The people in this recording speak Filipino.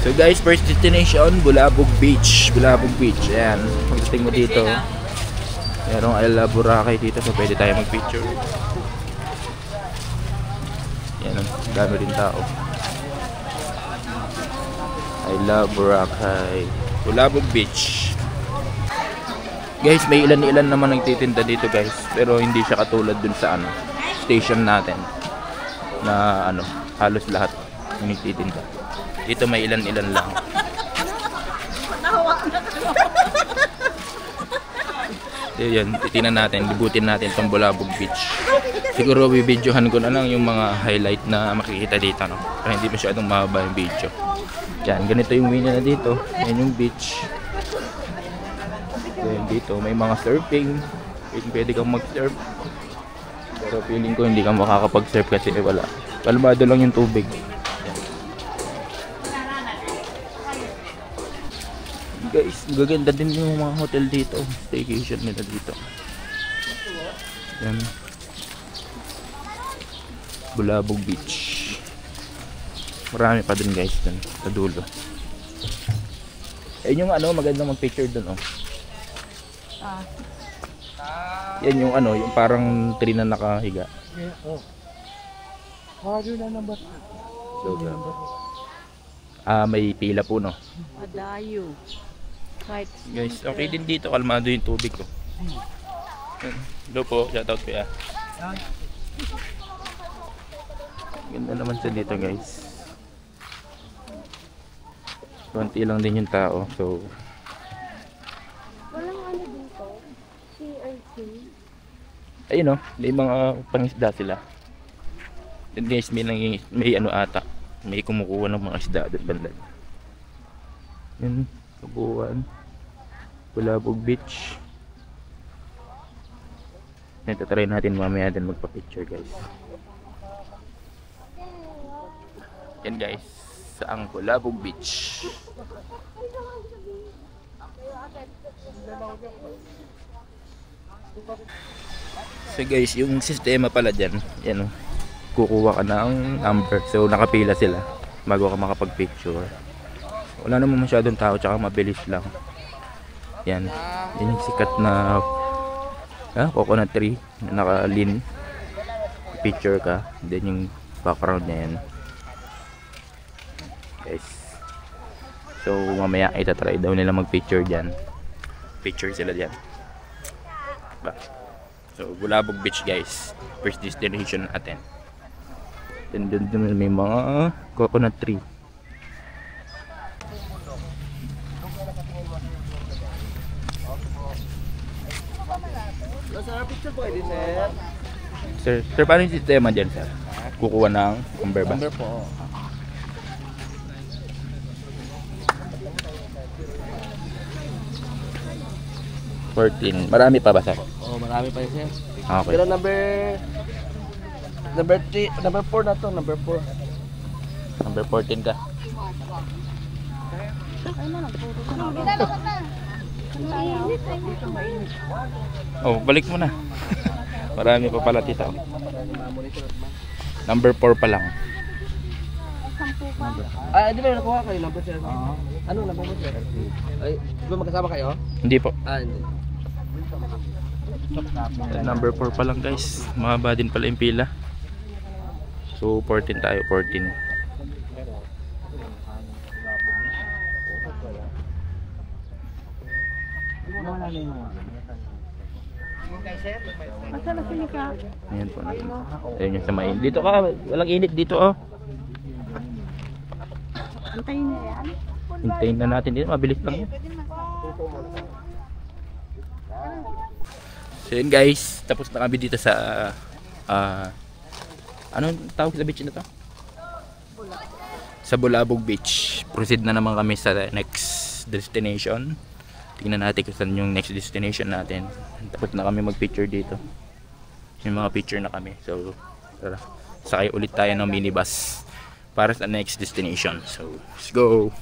So guys, first destination, Bulabog Beach. Bulabog Beach. Ayan. Pagdating mo dito, merong I Love Boracay dito. So pwede tayo mag-picture. Ayan. Dami rin tao. I Love Boracay. Bulabog Beach. Guys, may ilan-ilan naman nagtitinda dito guys. Pero hindi siya katulad dun sa ano, station natin. Na ano, halos lahat yung nagtitinda. Dito may ilan-ilan lang. Yan, titingnan natin, libutin natin itong Bulabog Beach. Siguro bibidyohan ko na lang yung mga highlight na makikita dito, no? Para hindi masyadong mahaba yung video. Yan, ganito yung view na dito. Yan yung beach. Then dito may mga surfing. Pwede kang mag-surf. Pero feeling ko hindi ka makakapag-surf kasi wala. Kalmado lang yung tubig. Guys, gaganda din yung mga hotel dito. Staycation nila dito. Yan. Bulabog Beach. Marami pa din guys dun, sa dulo. Ayun yung ano, magandang mag-picture dun oh. Yan yung ano, yung parang tree na nakahiga. So, may pila po no. Adayo. Guys, okay din dito, kalmado yung tubig ko. Hello po, shoutout ko ya. Ganda naman sa dito guys. Konti lang din yung tao, so Walang ano dito? CRC? ayun o, may mga pangisda sila. Then guys, may ano ata, may kumukuha ng mga isda doon banda. Yan, kabuuan. Bulabog Beach. Yan, tatry natin mamaya din magpa-picture guys. Yan guys, sa ang Bulabog Beach. So guys, yung sistema pala dyan, yan o, kukuha ka ng number. So nakapila sila bago ka makapag-picture. Wala naman masyadong tao, tsaka mabilis lang. Yan, yun yung sikat na coconut tree na naka-lean. Picture ka, then yung background niya yan guys. So mamaya itatry daw nila mag-picture dyan. Picture sila dyan. So Bulabog Beach guys, first destination natin. Then doon may mga coconut tree. Sir, paano yung sistema dyan sir? Kukuha ng number ba? Number po. $14. Marami pa ba sir? Oh, marami pa yun sir. Okay. Pero number 3, number 4 na to, number 4. Number 14 ka. Oh, balik mo na. Marami pa pala tita. Number 4 pa lang. Di ba nakuha kayo number sir? Ano number mo sir? Ay, di ba magkasama kayo? Hindi po. Hindi. Number 4 pa lang guys. Mahaba din pala yung pila. So 14 tayo, 14. Asa na sini ka? Ayan po natin. Ayun yung sa mainit. Dito ka, walang init dito oh. Antayin niya yan? Hintayin na natin dito, mabilis lang yan. So yun guys, tapos na kami dito sa anong tawag sa beach na to? Sa Bulabog Beach. Proceed na naman kami sa next destination. Tingnan natin kung saan yung next destination natin. Tapos na kami mag-picture dito. Yung mga picture na kami. So tara, sakay ulit tayo ng minibus para sa next destination. So let's go.